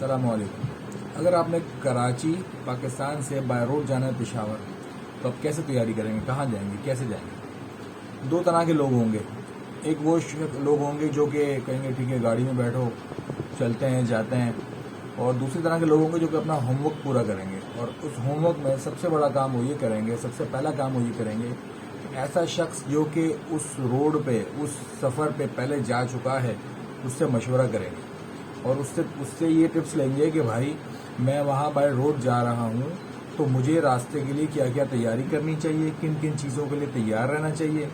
السلام علیکم. اگر آپ نے کراچی پاکستان سے بائی روڈ جانا ہے پشاور تو آپ کیسے تیاری کریں گے؟ کہاں جائیں گے؟ کیسے جائیں گے؟ دو طرح کے لوگ ہوں گے. ایک وہ لوگ ہوں گے جو کہ کہیں گے ٹھیک ہے گاڑی میں بیٹھو چلتے ہیں جاتے ہیں، اور دوسری طرح کے لوگ ہوں گے جو کہ اپنا ہوم ورک پورا کریں گے. اور اس ہوم ورک میں سب سے بڑا کام وہ یہ کریں گے، سب سے پہلا کام وہ یہ کریں گے کہ ایسا شخص جو کہ اس روڈ پہ اس سفر پہ پہلے جا چکا ہے اس سے مشورہ کریں گے، اور اس سے یہ ٹپس لیں گے کہ بھائی میں وہاں بائی روڈ جا رہا ہوں تو مجھے راستے کے لیے کیا کیا تیاری کرنی چاہیے، کن کن چیزوں کے لیے تیار رہنا چاہیے،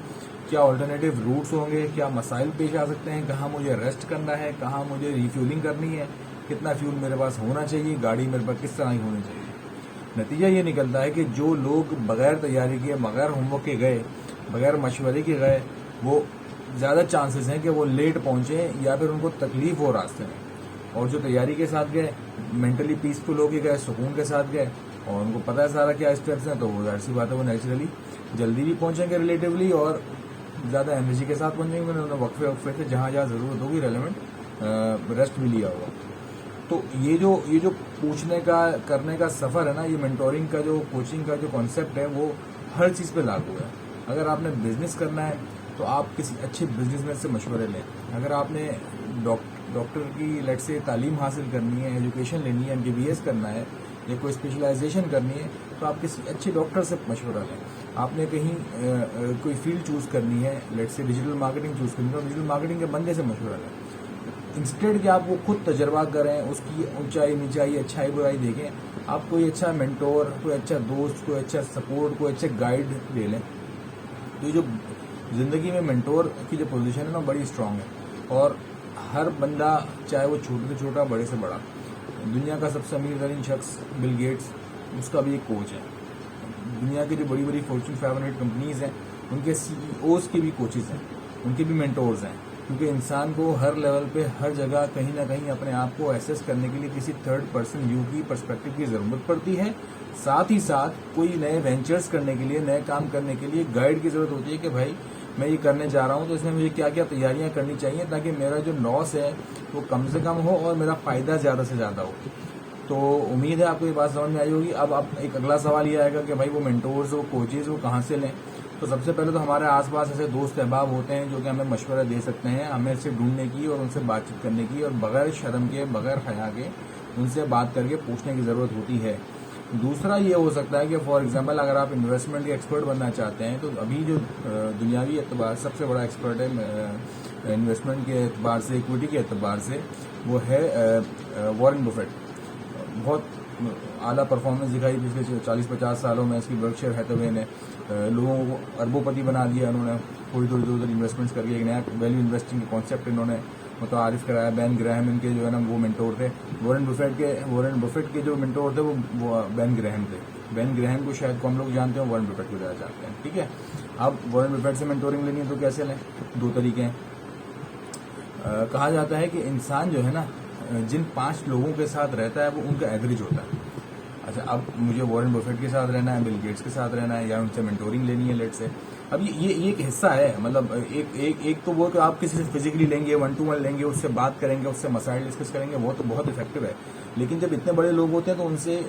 کیا آلٹرنیٹیو روٹس ہوں گے، کیا مسائل پیش آ سکتے ہیں، کہاں مجھے ریسٹ کرنا ہے، کہاں مجھے ریفیولنگ کرنی ہے، کتنا فیول میرے پاس ہونا چاہیے، گاڑی میرے پاس کس طرح کی ہونی چاہیے. نتیجہ یہ نکلتا ہے کہ جو لوگ بغیر تیاری کے، بغیر ہوم ورک کے گئے، بغیر مشورے کے گئے، وہ زیادہ چانسز ہیں کہ وہ لیٹ پہنچیں یا پھر ان کو تکلیف ہو راستے میں. اور جو تیاری کے ساتھ گئے، مینٹلی پیسفل ہو کے گئے، سکون کے ساتھ گئے، اور ان کو پتہ ہے سارا کیا اسٹیپس ہیں، تو وہ ظاہر سی بات ہے وہ نیچرلی جلدی بھی پہنچیں گے ریلیٹیولی، اور زیادہ انرجی کے ساتھ پہنچیں گے. انہوں نے وقفے سے جہاں جہاں ضرورت ہوگی ریلیونٹ ریسٹ بھی لیا ہوگا. تو یہ جو پوچھنے کا کرنے کا سفر ہے نا، یہ مینٹورنگ کا جو کوچنگ کا جو کانسیپٹ ہے وہ ہر چیز پہ لاگو ہے. اگر آپ نے بزنس کرنا ہے تو آپ کسی اچھے بزنس مین سے مشورے لیں. اگر آپ نے ڈاکٹر کی لیٹ سے تعلیم حاصل کرنی ہے، ایجوکیشن لینی ہے، MBBS کرنا ہے یا کوئی اسپیشلائزیشن کرنی ہے تو آپ کسی اچھے ڈاکٹر سے مشورہ لیں. آپ نے کہیں کوئی فیلڈ چوز کرنی ہے، لیٹ سے ڈیجیٹل مارکیٹنگ چوز کرنی ہے تو ڈیجیٹل مارکیٹنگ کے بندے سے مشورہ لیں. انسٹیڈ کہ آپ وہ خود تجربہ کریں، اس کی اونچائی نیچائی اچھائی برائی دیکھیں، آپ کوئی اچھا مینٹور، کوئی اچھا دوست، کوئی اچھا سپورٹ، کوئی اچھے گائیڈ لے لیں. تو یہ جو زندگی میں مینٹور کی جو پوزیشن ہے نا بڑی اسٹرانگ ہے، اور ہر بندہ چاہے وہ چھوٹے سے چھوٹا بڑے سے بڑا، دنیا کا سب سے امیر ترین شخص بل گیٹس، اس کا بھی ایک کوچ ہے. دنیا کی جو بڑی بڑی فارچون 500 کمپنیز ہیں ان کے CEOs کے بھی کوچز ہیں، ان کے بھی مینٹورز ہیں. کیونکہ انسان کو ہر لیول پہ ہر جگہ کہیں نہ کہیں اپنے آپ کو ایسیس کرنے کے لیے کسی تھرڈ پرسن ویو کی پرسپیکٹو کی ضرورت پڑتی ہے. ساتھ ہی ساتھ کوئی نئے وینچرز کرنے کے لیے، نئے کام کرنے کے لیے گائیڈ کی ضرورت ہوتی ہے کہ بھائی میں یہ کرنے جا رہا ہوں تو اس میں مجھے کیا کیا تیاریاں کرنی چاہیے تاکہ میرا جو لاس ہے وہ کم سے کم ہو اور میرا فائدہ زیادہ سے زیادہ ہو. تو امید ہے آپ کو یہ بات سمجھ میں آئی ہوگی. اب ایک اگلا سوال یہ آئے گا کہ بھائی وہ مینٹورز، وہ کوچز وہ کہاں سے لیں؟ تو سب سے پہلے تو ہمارے آس پاس ایسے دوست احباب ہوتے ہیں جو کہ ہمیں مشورہ دے سکتے ہیں. ہمیں اسے ڈھونڈنے کی اور ان سے بات چیت کرنے کی، اور بغیر شرم کے، بغیر حیا کے ان سے بات کر کے پوچھنے کی ضرورت ہوتی ہے. دوسرا یہ ہو سکتا ہے کہ فار ایگزامپل اگر آپ انویسٹمنٹ کے ایکسپرٹ بننا چاہتے ہیں تو ابھی جو دنیاوی اعتبار سب سے بڑا ایکسپرٹ ہے انویسٹمنٹ کے اعتبار سے، اکویٹی کے اعتبار سے، وہ ہے وارن بفیٹ. بہت اعلیٰ پرفارمنس دکھائی پچھلے 40-50 سالوں میں. اس کی برکشائر ہیتھوے نے لوگوں کو اربوں پتی بنا دیا. انہوں نے تھوڑی ادھر انویسٹمنٹس کر کے ایک نیا ویلیو انویسٹنگ کے کانسیپٹ انہوں نے متعارف کرایا. بین گراہم ان کے جو ہے نا وہ مینٹور تھے. وارن بفیٹ کے جو مینٹور تھے وہ بین گراہم تھے. بین گراہم کو شاید ہم لوگ جانتے ہیں، وارن بفیٹ کو زیادہ جانتے ہیں. ٹھیک ہے، اب وارن بفیٹ سے مینٹورنگ لینی ہے تو کیسے لیں؟ دو طریقے ہیں. کہا جاتا ہے کہ انسان جو ہے نا جن 5 لوگوں کے ساتھ رہتا ہے وہ ان کا ایوریج ہوتا ہے. اچھا، اب مجھے وارن بفیٹ کے ساتھ رہنا ہے، بل گیٹس کے ساتھ رہنا ہے، یا ان سے مینٹورنگ لینی ہے لیٹ سے. اب یہ ایک حصہ ہے. مطلب ایک تو وہ کہ آپ کسی سے فزیکلی لیں گے، 1 to 1 لیں گے، اس سے بات کریں گے، اس سے مسائل ڈسکس کریں گے، وہ تو بہت افیکٹو ہے. لیکن جب اتنے بڑے لوگ ہوتے ہیں تو ان سے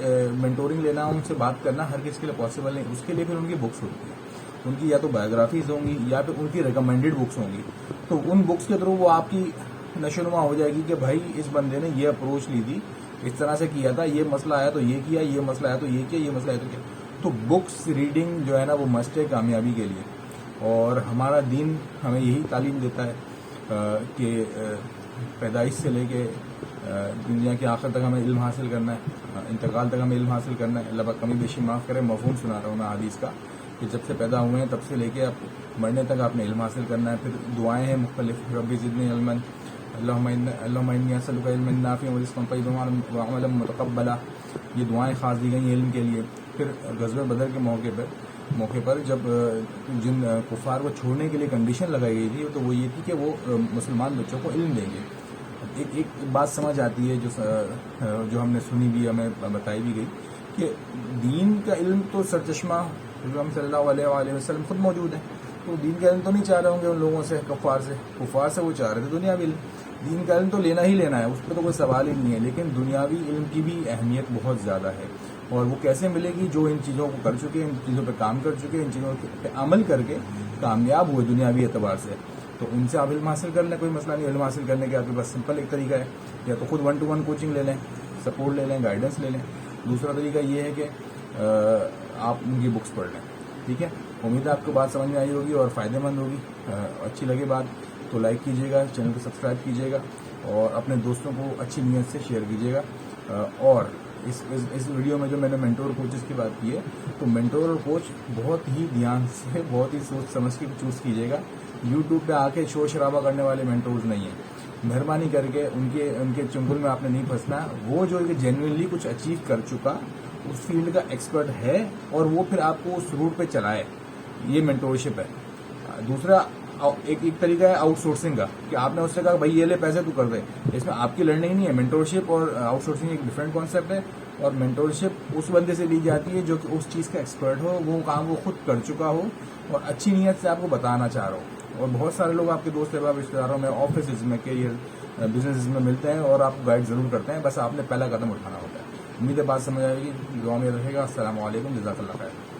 مینٹورنگ لینا، ان سے بات کرنا ہر کسی کے لیے پاسبل نہیں. اس کے لیے پھر ان کی بکس ہوتی ہیں، ان کی یا تو بایوگرافیز ہوں گی یا پھر ان کی ریکمینڈیڈ بکس ہوں گی. تو ان بکس کے تھرو وہ آپ کی نشو نما ہو جائے گی کہ بھائی اس بندے نے یہ اپروچ لی تھی، اس طرح سے کیا تھا، یہ مسئلہ آیا تو یہ کیا، یہ مسئلہ آیا تو یہ کیا، یہ مسئلہ آیا تو کیا. تو بکس ریڈنگ جو ہے نا وہ مسٹ ہے کامیابی کے لیے. اور ہمارا دین ہمیں یہی تعلیم دیتا ہے کہ پیدائش سے لے کے دنیا کے آخر تک ہمیں علم حاصل کرنا ہے، انتقال تک ہمیں علم حاصل کرنا ہے. اللہ پاک کمی بیشی معاف کرے، مفہوم سنا رہا ہوں میں حدیث کا کہ جب سے پیدا ہوئے ہیں تب سے لے کے اب مرنے تک آپ نے علم حاصل کرنا ہے. پھر دعائیں ہیں مختلف، ربی زدنی علما، اللہم انی اسألک علما نافعا ورزقا طیبا وعملا متقبلا. یہ دعائیں خاص دی گئی ہیں علم کے لیے. پھر غزوہ بدر کے موقع پر جب جن کفار کو چھوڑنے کے لیے کنڈیشن لگائی گئی تھی تو وہ یہ تھی کہ وہ مسلمان بچوں کو علم دیں گے. ایک بات سمجھ آتی ہے جو ہم نے سنی بھی، ہمیں بتائی بھی گئی کہ دین کا علم تو سرچشمہ حضرت صلی اللہ علیہ وآلہ وسلم خود موجود ہے. تو دین کا علم تو نہیں چاہ رہے ہوں گے ان لوگوں سے، کفار سے وہ چاہ رہے تھے دنیاوی علم. دین کا علم تو لینا ہی لینا ہے، اس پہ تو کوئی سوال ہی نہیں ہے، لیکن دنیاوی علم کی بھی اہمیت بہت زیادہ ہے، اور وہ کیسے ملے گی؟ جو ان چیزوں کو کر چکے، ان چیزوں پہ کام کر چکے، ان چیزوں پہ عمل کر کے کامیاب ہوئے دنیاوی اعتبار سے، تو ان سے آپ علم حاصل کر لیں، کوئی مسئلہ نہیں۔ علم حاصل کرنے کے آپ کے پاس سمپل ایک طریقہ ہے، یا تو خود 1-to-1 کوچنگ لے لیں، سپورٹ لے لیں، گائیڈنس لے لیں۔ دوسرا طریقہ یہ ہے کہ آپ ان کی بکس پڑھ لیں، ٹھیک ہے؟ امید ہے آپ کو بات سمجھ میں آئی ہوگی اور فائدہ مند ہوگی۔ اچھی لگے بات تو لائک کیجیے گا، چینل کو سبسکرائب کیجیے گا، اور اپنے دوستوں کو اچھی نیت سے شیئر کیجیے گا۔ اور اس ویڈیو میں جو میں نے مینٹور کوچز کی بات کی ہے، تو مینٹور اور کوچ بہت ہی دھیان سے، بہت ہی سوچ سمجھ کے چوز کیجیے گا۔ یوٹیوب پہ آ کے شور شرابہ کرنے والے مینٹورز نہیں ہیں، مہربانی کر کے ان کے چنگل میں آپ نے نہیں پھنسنا۔ وہ جو جینوئنلی کچھ اچیو کر چکا، اس فیلڈ کا ایکسپرٹ ہے، اور وہ پھر آپ کو اس روٹ پہ چلائے، یہ مینٹورشپ ہے۔ دوسرا ایک طریقہ ہے آؤٹ سورسنگ کا، کہ آپ نے اس سے کہا بھائی یہ لے پیسے تو کر دے، اس میں آپ کی لرننگ نہیں ہے۔ مینٹورشپ اور آؤٹ سورسنگ ایک ڈفرینٹ کانسیپٹ ہے، اور مینٹورشپ اس بندے سے لی جاتی ہے جو کہ اس چیز کا ایکسپرٹ ہو، وہ کام وہ خود کر چکا ہو، اور اچھی نیت سے آپ کو بتانا چاہ رہا ہو۔ اور بہت سارے لوگ آپ کے دوست احباب رشتے داروں میں، آفسز میں، کیریئر بزنس میں ملتے ہیں، اور آپ کو گائڈ ضرور کرتے ہیں، بس آپ نے پہلا قدم اٹھانا ہوتا ہے۔ امید ہے بات سمجھ آئے گی، دعا میں رہے گا۔ السلام علیکم، جزاک اللہ خیر۔